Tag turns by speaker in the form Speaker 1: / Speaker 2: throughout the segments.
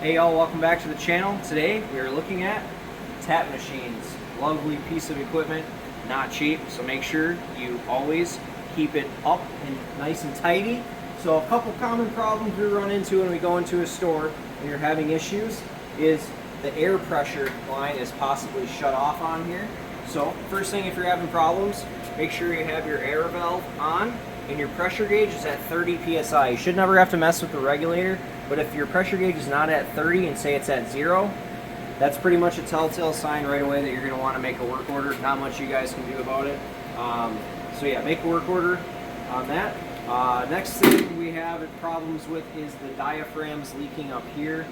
Speaker 1: Hey y'all, welcome back to the channel. Today we are looking at tap machines. Lovely piece of equipment, not cheap, so make sure you always keep it up and nice and tidy. So a couple common problems we run into when we go into a store and you're having issues is the air pressure line is possibly shut off on here. So first thing, if you're having problems, make sure you have your air valve on and your pressure gauge is at 30 psi. You should never have to mess with the regulator, but if your pressure gauge is not at 30 and say it's at 0, that's pretty much a telltale sign right away that you're going to want to make a work order. Not much you guys can do about it. So yeah, make a work order on that. Next thing we have problems with is the diaphragms leaking up here.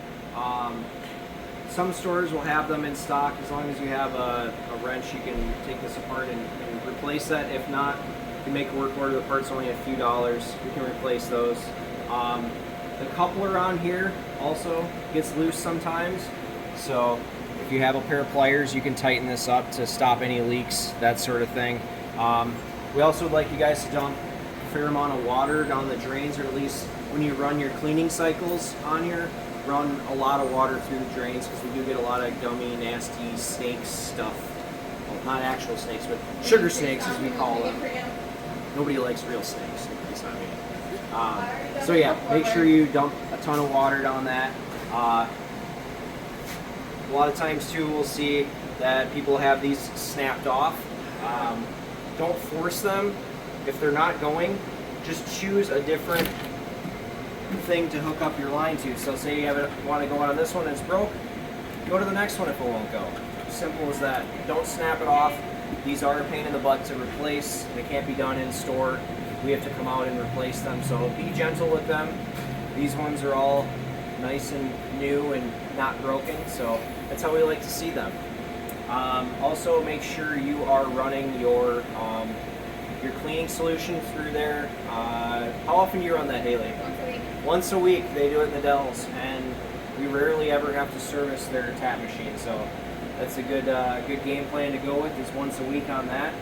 Speaker 1: Some stores will have them in stock. As long as you have a wrench, you can take this apart and replace that. If not, you can make a work order. The part's only a few dollars. You can replace those. The coupler on here also gets loose sometimes. So if you have a pair of pliers, you can tighten this up to stop any leaks, that sort of thing. We also would like you guys to dump a fair amount of water down the drains, or at least when you run your cleaning cycles on here, run a lot of water through the drains, because we do get a lot of gummy, nasty snake stuff. Well, not actual snakes, but sugar snakes as we call them. Nobody likes real snakes, at least not me. So yeah, make sure you dump a ton of water down that. A lot of times too, we'll see that people have these snapped off. Don't force them. If they're not going, just choose a different thing to hook up your line to. So say you want to go out on this one and it's broke, go to the next one if it won't go. Simple as that. Don't snap it off. These are a pain in the butt to replace. They can't be done in store. We have to come out and replace them. So be gentle with them. These ones are all nice and new and not broken, so that's how we like to see them. Also, make sure you are running your cleaning solution through there. How often do you run that, Haley?
Speaker 2: Once a week.
Speaker 1: Once a week. They do it in the Dells, and we rarely ever have to service their tap machine. So that's a good game plan to go with, is once a week on that.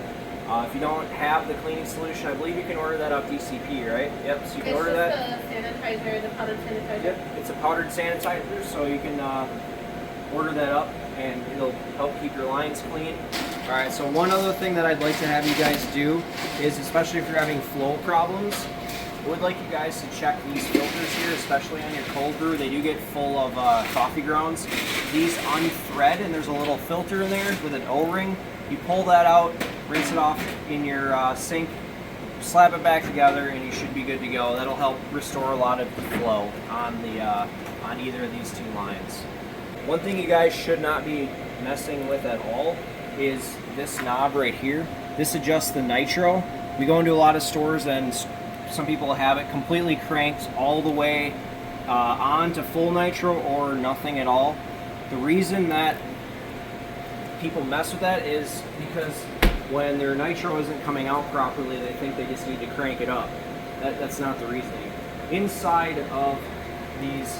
Speaker 1: If you don't have the cleaning solution, I believe you can order that off DCP, right? Yep, so you can order that.
Speaker 2: It's just the sanitizer, the powdered sanitizer.
Speaker 1: Yep, it's a powdered sanitizer, so you can order that up and it'll help keep your lines clean. Alright, so one other thing that I'd like to have you guys do is, especially if you're having flow problems, I would like you guys to check these filters here, especially on your cold brew. They do get full of coffee grounds. These unthread, and there's a little filter in there with an O-ring. You pull that out, rinse it off in your sink, slap it back together, and you should be good to go. That'll help restore a lot of the flow on either of these two lines. One thing you guys should not be messing with at all is this knob right here. This adjusts the nitro. We go into a lot of stores and some people have it completely cranked all the way on to full nitro or nothing at all. The reason that people mess with that is because when their nitro isn't coming out properly, they think they just need to crank it up. That's not the reasoning. Inside of these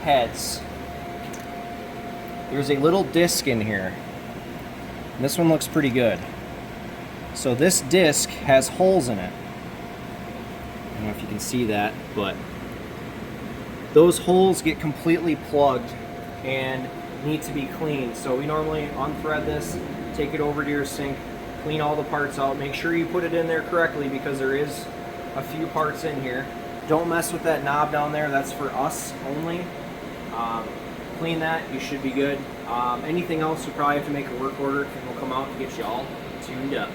Speaker 1: heads, there's a little disc in here. And this one looks pretty good. So this disc has holes in it. I don't know if you can see that, but those holes get completely plugged and need to be cleaned. So we normally unthread this, take it over to your sink, clean all the parts out, make sure you put it in there correctly because there is a few parts in here. Don't mess with that knob down there, that's for us only. Clean that, you should be good. Anything else, you probably have to make a work order and we'll come out and get you all tuned up.